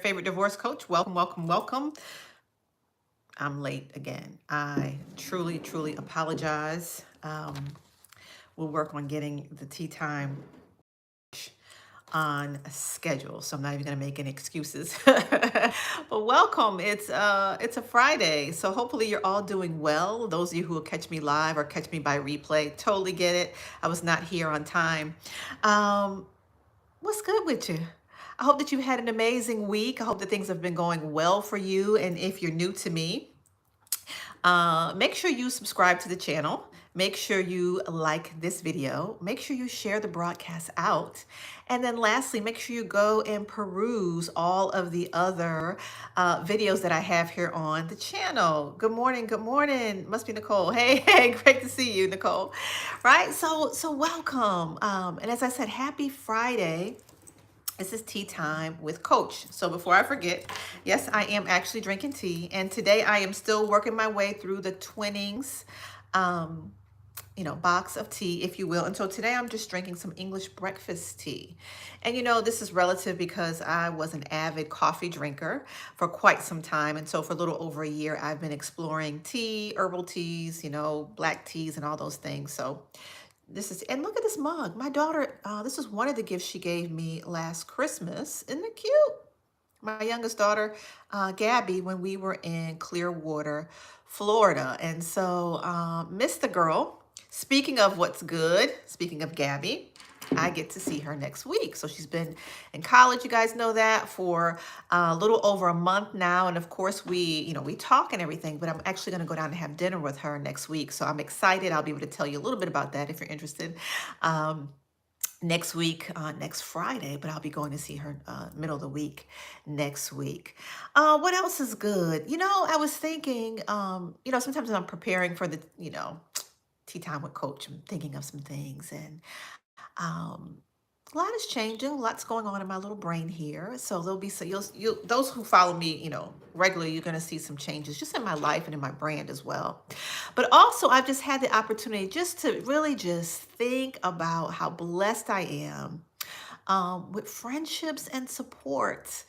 favorite divorce coach. Welcome, welcome, welcome. I'm late again. I truly, truly apologize. We'll work on getting the tea time on schedule, so I'm not even going to make any excuses. But welcome. It's a Friday, so hopefully you're all doing well. Those of you who will catch me live or catch me by replay, totally get it. I was not here on time. Um, what's good with you? I hope that you had an amazing week. I hope that things have been going well for you. And if you're new to me, make sure you subscribe to the channel. Make sure you like this video. Make sure you share the broadcast out. And then lastly, make sure you go and peruse all of the other videos that I have here on the channel. Good morning. Good morning. Must be Nicole. Hey, hey, great to see you, Nicole. Right? So welcome. And as I said, happy Friday. This is tea time with Coach. So before I forget, yes, I am actually drinking tea. And today I am still working my way through the Twinings, um, box of tea, if you will. And so today I'm just drinking some English breakfast tea. And this is relative because I was an avid coffee drinker for quite some time. And so for a little over a year, I've been exploring tea, herbal teas, black teas and all those things. So and look at this mug. My daughter, this is one of the gifts she gave me last Christmas. Isn't it cute? My youngest daughter, Gabby, when we were in Clearwater, Florida. And so, miss the girl. Speaking of what's good, speaking of Gabby, I get to see her next week. So she's been in college, you guys know that, for a little over a month now. And of course, we talk and everything, but I'm actually going to go down and have dinner with her next week. So I'm excited. I'll be able to tell you a little bit about that if you're interested. Next week, next Friday, but I'll be going to see her middle of the week next week. What else is good? I was thinking, sometimes when I'm preparing for the, tea time with Coach, I'm thinking of some things, and um, a lot is changing. Lots going on in my little brain here. So there'll be, so you'll those who follow me, regularly, you're going to see some changes just in my life and in my brand as well. But also, I've just had the opportunity just to really just think about how blessed I am with friendships and support.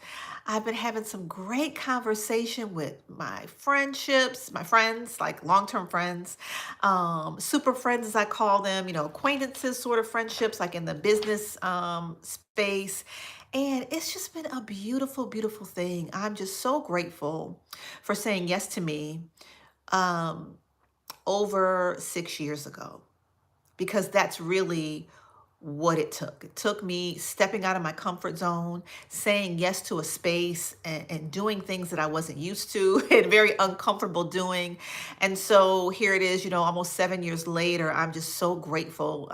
I've been having some great conversation with my friendships, my friends, like long-term friends, super friends, as I call them, acquaintances, sort of friendships, like in the business space. And it's just been a beautiful, beautiful thing. I'm just so grateful for saying yes to me um, over 6 years ago, because that's really what it took. It took me stepping out of my comfort zone, saying yes to a space, and doing things that I wasn't used to and very uncomfortable doing. And so here it is, almost 7 years later, I'm just so grateful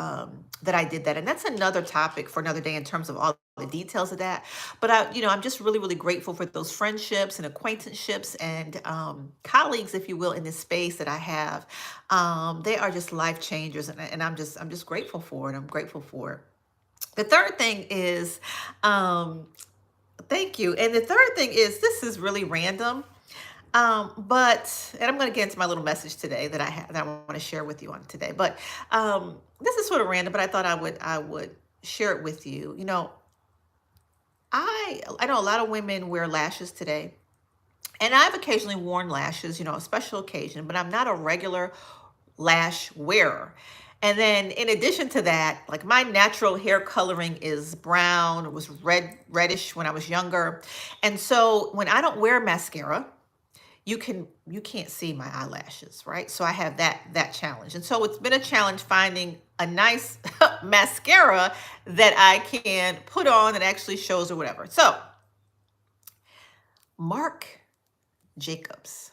that I did that. And that's another topic for another day in terms of all the details of that. But I'm just really, really grateful for those friendships and acquaintanceships and colleagues, if you will, in this space that I have. They are just life changers, and I'm just grateful for it. I'm grateful for it. The third thing is, um, thank you. And the third thing is, this is really random, and I'm going to get into my little message today that I have that I want to share with you on today. But this is sort of random, but I thought I would share it with you. I know a lot of women wear lashes today. And I've occasionally worn lashes, a special occasion, but I'm not a regular lash wearer. And then in addition to that, like my natural hair coloring is brown. It was reddish when I was younger. And so when I don't wear mascara, you can't see my eyelashes, right? So I have that challenge. And so it's been a challenge finding a nice mascara that I can put on that actually shows or whatever. So Marc Jacobs,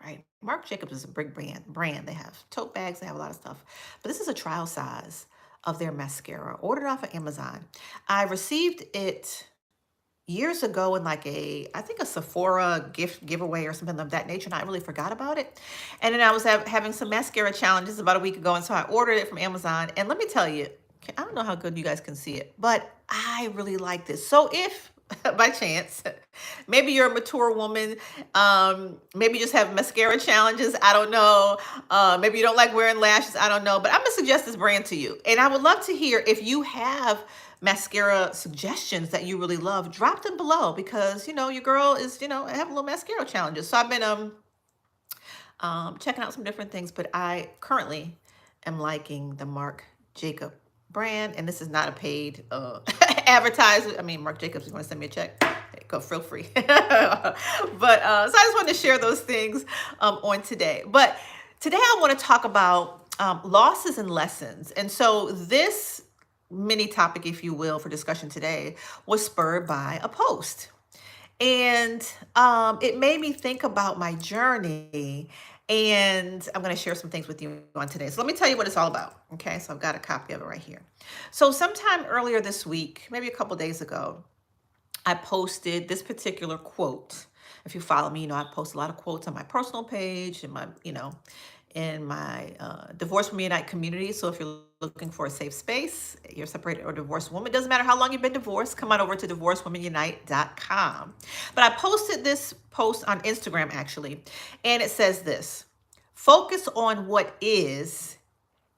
right? Marc Jacobs is a big brand. They have tote bags, they have a lot of stuff. But this is a trial size of their mascara. Ordered off of Amazon. I received it years ago in like I think a Sephora gift giveaway or something of that nature, and I really forgot about it. And then I was having some mascara challenges about a week ago, and so I ordered it from Amazon. And let me tell you, I don't know how good you guys can see it, but I really like this. So if by chance, maybe you're a mature woman, maybe you just have mascara challenges, I don't know. Maybe you don't like wearing lashes, I don't know. But I'm gonna suggest this brand to you, and I would love to hear if you have mascara suggestions that you really love, drop them below because your girl is have a little mascara challenges. So I've been checking out some different things, but I currently am liking the Marc Jacob brand, and this is not a paid advertisement. I mean, Marc Jacobs, you want to send me a check? There you go, feel free. But so I just wanted to share those things on today. But today I want to talk about losses and lessons. And so this mini topic, if you will, for discussion today was spurred by a post. And it made me think about my journey. And I'm going to share some things with you on today. So let me tell you what it's all about. Okay. So I've got a copy of it right here. So sometime earlier this week, maybe a couple days ago, I posted this particular quote. If you follow me, I post a lot of quotes on my personal page and my Divorce Women Unite community. So if you're looking for a safe space, you're separated or divorced woman, it doesn't matter how long you've been divorced, come on over to divorcewomenunite.com. But I posted this post on Instagram actually, and it says this: focus on what is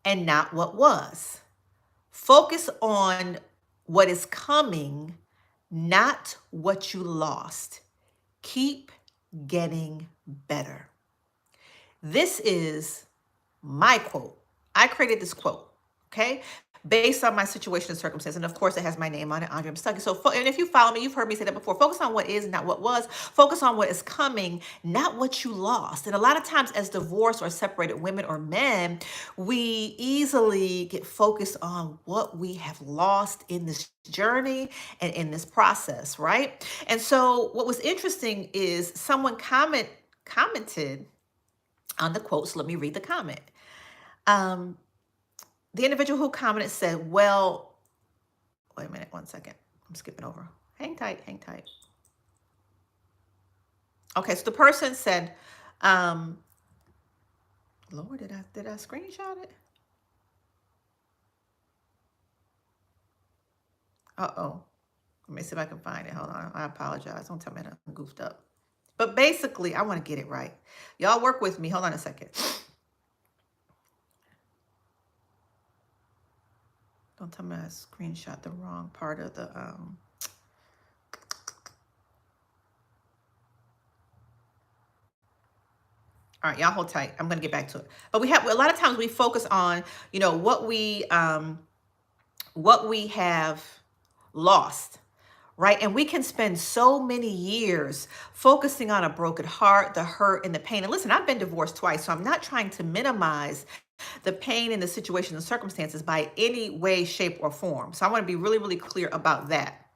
and not what was. Focus on what is coming, not what you lost. Keep getting better. This is my quote. I created this quote, okay, based on my situation and circumstance. And of course, it has my name on it, Andrea Stuckey. So, and if you follow me, you've heard me say that before. Focus on what is, not what was. Focus on what is coming, not what you lost. And a lot of times as divorced or separated women or men, we easily get focused on what we have lost in this journey and in this process, right? And so what was interesting is someone commented on the quote. So let me read the comment. The individual who commented said, well, wait a minute, 1 second. I'm skipping over. Hang tight, hang tight. Okay, so the person said, Lord, did I screenshot it? Uh-oh. Let me see if I can find it. Hold on. I apologize. Don't tell me I'm goofed up. But basically, I want to get it right. Y'all work with me. Hold on a second. Don't tell me I screenshot the wrong part of the All right, y'all hold tight. I'm going to get back to it. But we have a lot of times we focus on, what we have lost, right? And we can spend so many years focusing on a broken heart, the hurt, and the pain. And listen, I've been divorced twice, so I'm not trying to minimize the pain and the situation and circumstances by any way, shape, or form. So I want to be really, really clear about that.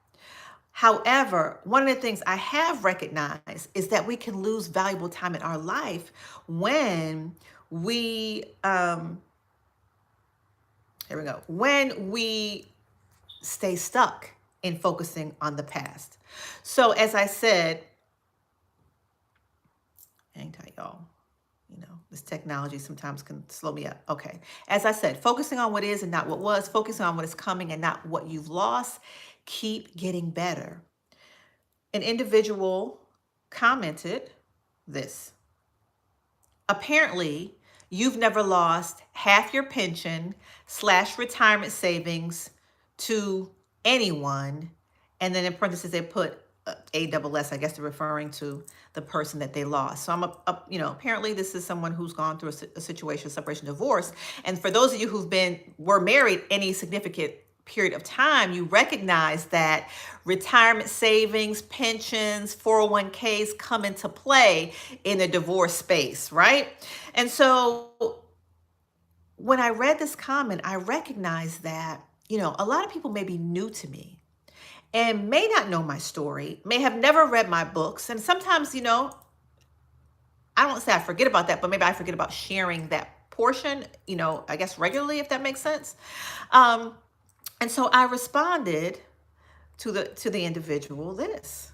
However, one of the things I have recognized is that we can lose valuable time in our life when we, when we stay stuck in focusing on the past. So as I said, hang tight, y'all. This technology sometimes can slow me up. Okay. As I said, focusing on what is and not what was, focusing on what is coming and not what you've lost. Keep getting better. An individual commented this: apparently, you've never lost half your pension / retirement savings to anyone. And then in parentheses, they put ASS, I guess they're referring to the person that they lost. So apparently this is someone who's gone through a situation, separation, divorce. And for those of you were married any significant period of time, you recognize that retirement savings, pensions, 401ks come into play in the divorce space, right? And so when I read this comment, I recognized that, a lot of people may be new to me and may not know my story, may have never read my books. And sometimes, I don't say I forget about that, but maybe I forget about sharing that portion, I guess regularly, if that makes sense. And so I responded to the individual this.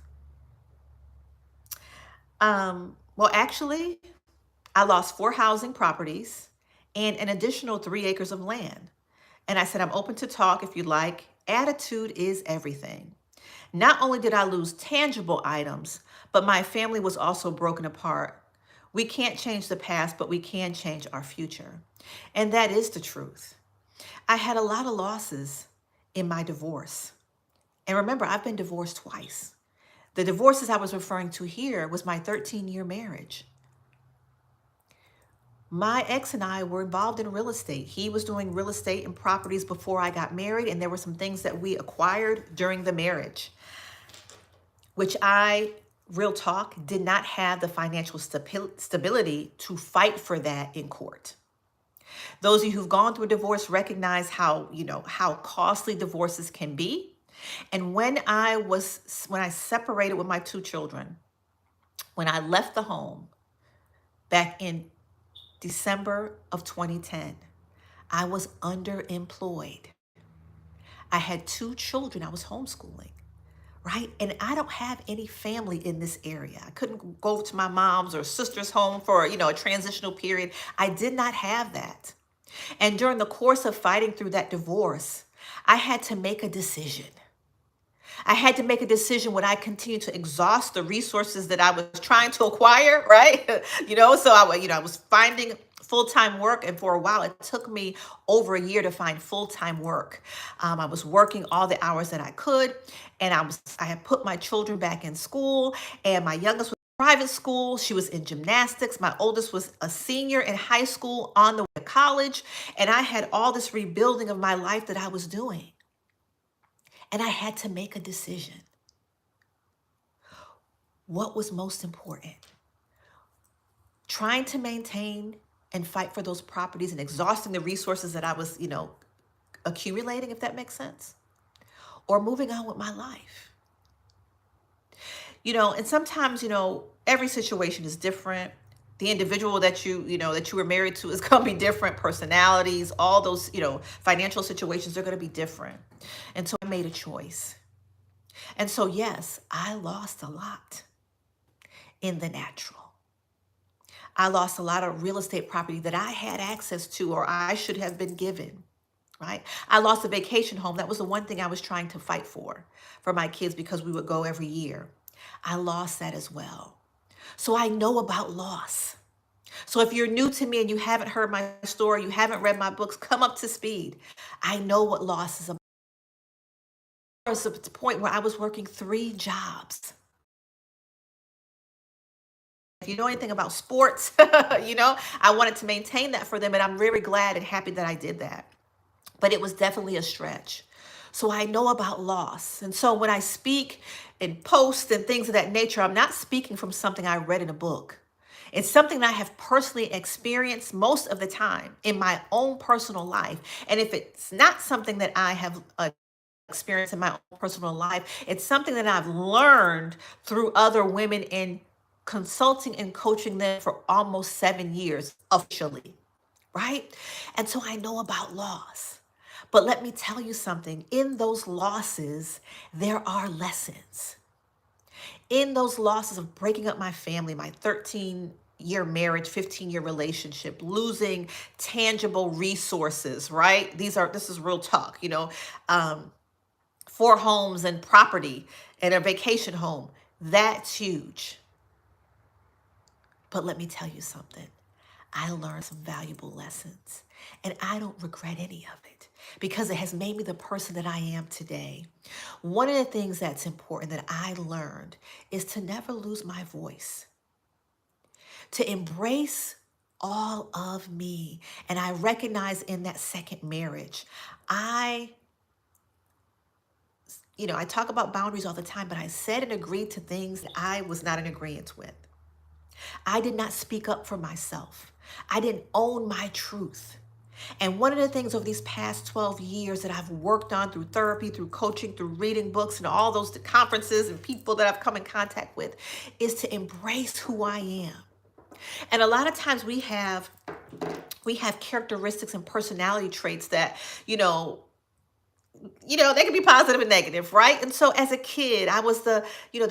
Well, actually, I lost 4 housing properties and an additional 3 acres of land. And I said, I'm open to talk if you'd like. Attitude is everything. Not only did I lose tangible items, but my family was also broken apart. We can't change the past, but we can change our future. And that is the truth. I had a lot of losses in my divorce. And remember, I've been divorced twice. The divorces I was referring to here was my 13-year marriage. My ex and I were involved in real estate. He was doing real estate and properties before I got married, and there were some things that we acquired during the marriage, which I, real talk, did not have the financial stability to fight for that in court. Those of you who've gone through a divorce recognize how costly divorces can be. And when I separated with my two children, when I left the home back in December of 2010, I was underemployed. I had two children I was homeschooling, right? And I don't have any family in this area. I couldn't go to my mom's or sister's home for, a transitional period. I did not have that. And during the course of fighting through that divorce, I had to make a decision. I had to make a decision when I continued to exhaust the resources that I was trying to acquire, right? So I was finding full-time work, and for a while it took me over a year to find full-time work. I was working all the hours that I could, and I had put my children back in school, and my youngest was in private school. She was in gymnastics. My oldest was a senior in high school on the way to college, and I had all this rebuilding of my life that I was doing. And I had to make a decision. What was most important? Trying to maintain and fight for those properties and exhausting the resources that I was, accumulating, if that makes sense, or moving on with my life. And sometimes, every situation is different. The individual that you were married to is going to be different. Personalities, all those, financial situations are going to be different. And so I made a choice. And so, yes, I lost a lot in the natural. I lost a lot of real estate property that I had access to or I should have been given, right? I lost a vacation home. That was the one thing I was trying to fight for my kids because we would go every year. I lost that as well. So I know about loss. So if you're new to me and you haven't heard my story, you haven't read my books, come up to speed. I know what loss is about. There was a point where I was working 3 jobs. If you know anything about sports, I wanted to maintain that for them, and I'm very glad and happy that I did that. But it was definitely a stretch. So I know about loss. And so when I speak and post and things of that nature, I'm not speaking from something I read in a book. It's something that I have personally experienced most of the time in my own personal life. And if it's not something that I have experienced in my own personal life, it's something that I've learned through other women in consulting and coaching them for almost 7 years officially, right? And so I know about loss. But let me tell you something. In those losses, there are lessons. In those losses of breaking up my family, my 13-year marriage, 15-year relationship, losing tangible resources, right? This is real talk, 4 homes and property and a vacation home. That's huge. But let me tell you something. I learned some valuable lessons, and I don't regret any of it because it has made me the person that I am today. One of the things that's important that I learned is to never lose my voice, to embrace all of me. And I recognize in that second marriage, I talk about boundaries all the time, but I said and agreed to things that I was not in agreement with. I did not speak up for myself. I didn't own my truth. And one of the things over these past 12 years that I've worked on through therapy, through coaching, through reading books, and all those conferences and people that I've come in contact with is to embrace who I am. And a lot of times we have characteristics and personality traits that, they can be positive and negative, right? And so as a kid, I was the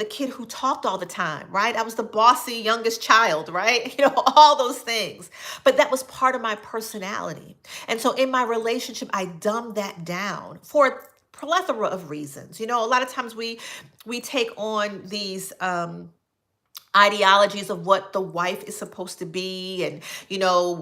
kid who talked all the time, right? I was the bossy youngest child, right? All those things. But that was part of my personality. And so in my relationship, I dumbed that down for a plethora of reasons. A lot of times we take on these ideologies of what the wife is supposed to be, and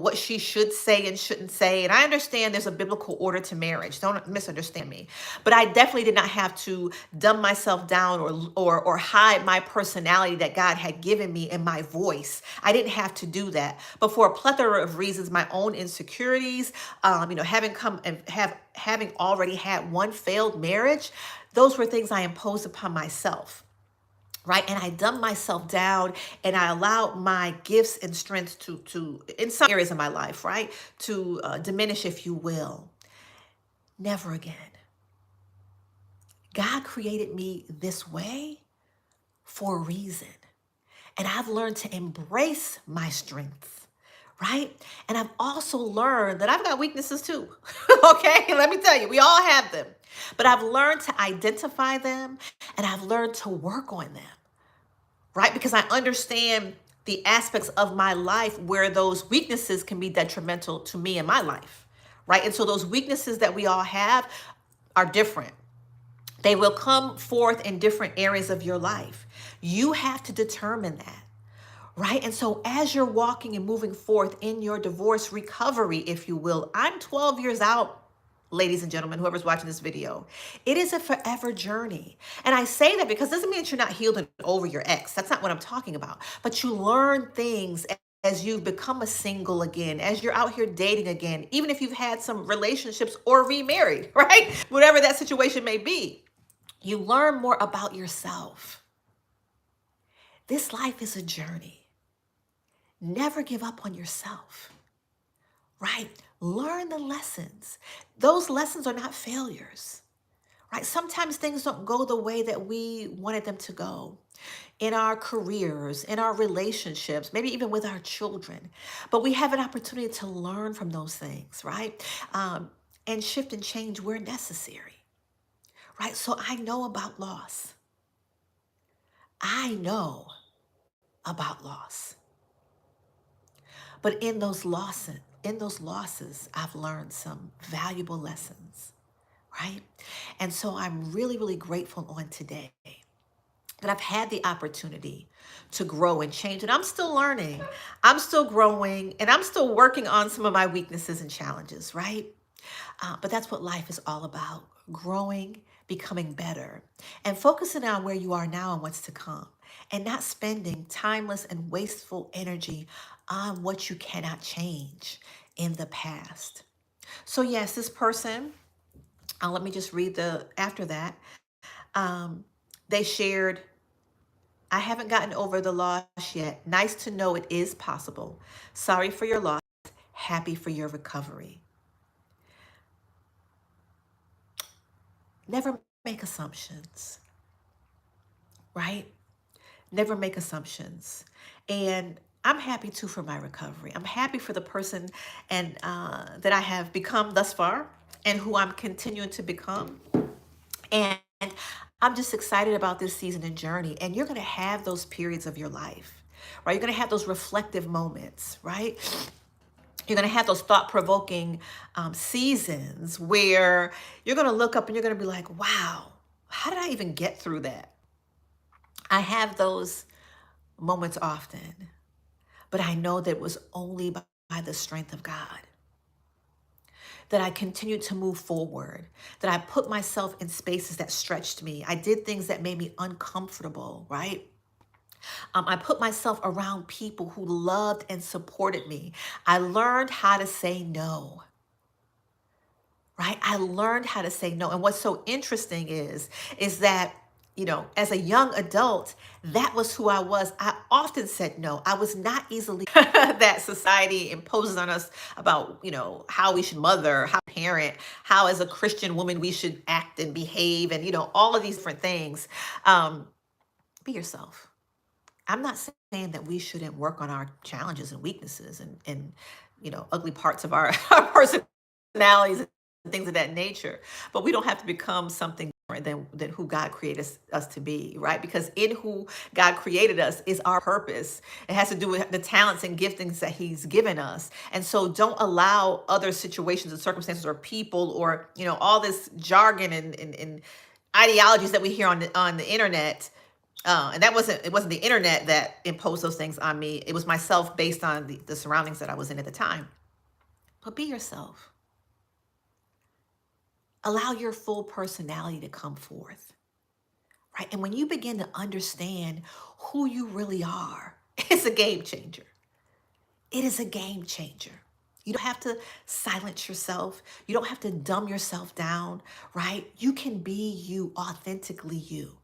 what she should say and shouldn't say. And I understand there's a biblical order to marriage, don't misunderstand me, but I definitely did not have to dumb myself down or hide my personality that God had given me and my voice. I didn't have to do that, but for a plethora of reasons, my own insecurities, having come and having already had one failed marriage, those were things I imposed upon myself, right? And I dumbed myself down, and I allowed my gifts and strengths to in some areas of my life, right, to diminish, if you will. Never again. God created me this way for a reason. And I've learned to embrace my strengths, right? And I've also learned that I've got weaknesses too. Okay, let me tell you, we all have them. But I've learned to identify them, and I've learned to work on them, right? Because I understand the aspects of my life where those weaknesses can be detrimental to me and my life, right? And so those weaknesses that we all have are different. They will come forth in different areas of your life. You have to determine that, right? And so as you're walking and moving forth in your divorce recovery, if you will, I'm 12 years out, ladies and gentlemen, whoever's watching this video. It is a forever journey. And I say that because it doesn't mean that you're not healed and over your ex. That's not what I'm talking about. But you learn things as you've become a single again, as you're out here dating again, even if you've had some relationships or remarried, right? Whatever that situation may be, you learn more about yourself. This life is a journey. Never give up on yourself, right? Learn the lessons. Those lessons are not failures, right? Sometimes things don't go the way that we wanted them to go in our careers, in our relationships, maybe even with our children. But we have an opportunity to learn from those things, right? And shift and change where necessary, right? So I know about loss. I know about loss. But in those losses, I've learned some valuable lessons, right? And so I'm really, really grateful on today that I've had the opportunity to grow and change. And I'm still learning, I'm still growing, and I'm still working on some of my weaknesses and challenges, right? But that's what life is all about: growing, becoming better, and focusing on where you are now and what's to come, and not spending timeless and wasteful energy on what you cannot change in the past. So, yes, this person, let me just read the after that. Um, they shared, I haven't gotten over the loss yet. Nice to know it is possible. Sorry for your loss. Happy for your recovery. Never make assumptions, right? Never make assumptions. And I'm happy too for my recovery. I'm happy for the person and that I have become thus far, and who I'm continuing to become. And I'm just excited about this season and journey. And you're going to have those periods of your life, right? You're going to have those reflective moments, right? You're going to have those thought-provoking seasons where you're going to look up and you're going to be like, wow, how did I even get through that? I have those moments often, but I know that it was only by the strength of God that I continued to move forward, that I put myself in spaces that stretched me. I did things that made me uncomfortable, right? I put myself around people who loved and supported me. I learned how to say no, right? I learned how to say no. And what's so interesting is that, as a young adult, that was who I was. I often said no. I was not easily that society imposes on us about, how we should mother, how parent, how as a Christian woman we should act and behave, and, all of these different things. Be yourself. I'm not saying that we shouldn't work on our challenges and weaknesses and ugly parts of our, our personalities and things of that nature, but we don't have to become something different than who God created us to be, right? Because in who God created us is our purpose. It has to do with the talents and giftings that He's given us. And so don't allow other situations and circumstances or people or, all this jargon and ideologies that we hear on the internet And that wasn't, it wasn't the internet that imposed those things on me. It was myself based on the surroundings that I was in at the time. But be yourself. Allow your full personality to come forth, right? And when you begin to understand who you really are, it's a game changer. It is a game changer. You don't have to silence yourself. You don't have to dumb yourself down, right? You can be you, authentically you,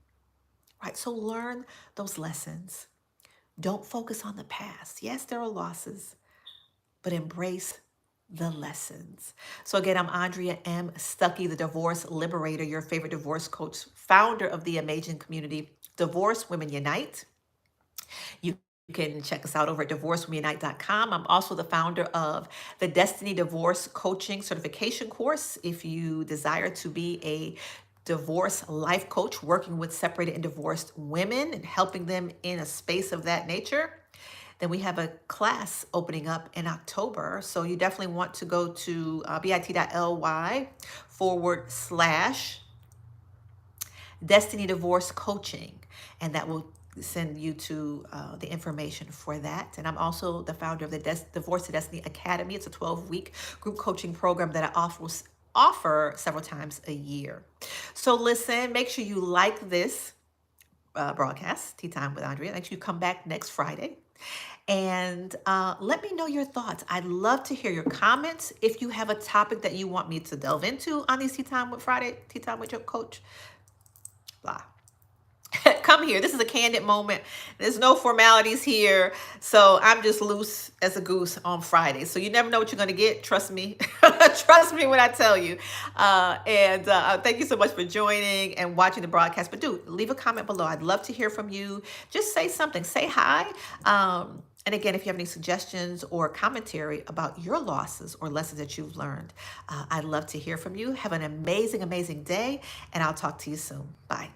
right? So learn those lessons. Don't focus on the past. Yes, there are losses, but embrace the lessons. So again, I'm Andrea M. Stuckey, the divorce liberator, your favorite divorce coach, founder of the amazing community Divorce Women Unite. You can check us out over at divorcewomenunite.com. I'm also the founder of the Destiny Divorce Coaching Certification course. If you desire to be a divorce life coach working with separated and divorced women and helping them in a space of that nature, then we have a class opening up in October. So you definitely want to go to bit.ly/Destiny Divorce Coaching, and that will send you to the information for that. And I'm also the founder of the Divorce to Destiny Academy. It's a 12-week group coaching program that I offer several times a year. So listen, make sure you like this broadcast, Tea Time with Andrea. Make sure you come back next Friday. And let me know your thoughts. I'd love to hear your comments. If you have a topic that you want me to delve into on these Tea Time with Friday, Tea Time with your coach, blah. Come here. This is a candid moment. There's no formalities here. So I'm just loose as a goose on Friday. So you never know what you're going to get. Trust me. Trust me when I tell you. And thank you so much for joining and watching the broadcast. But do leave a comment below. I'd love to hear from you. Just say something. Say hi. And again, if you have any suggestions or commentary about your losses or lessons that you've learned, I'd love to hear from you. Have an amazing, amazing day. And I'll talk to you soon. Bye.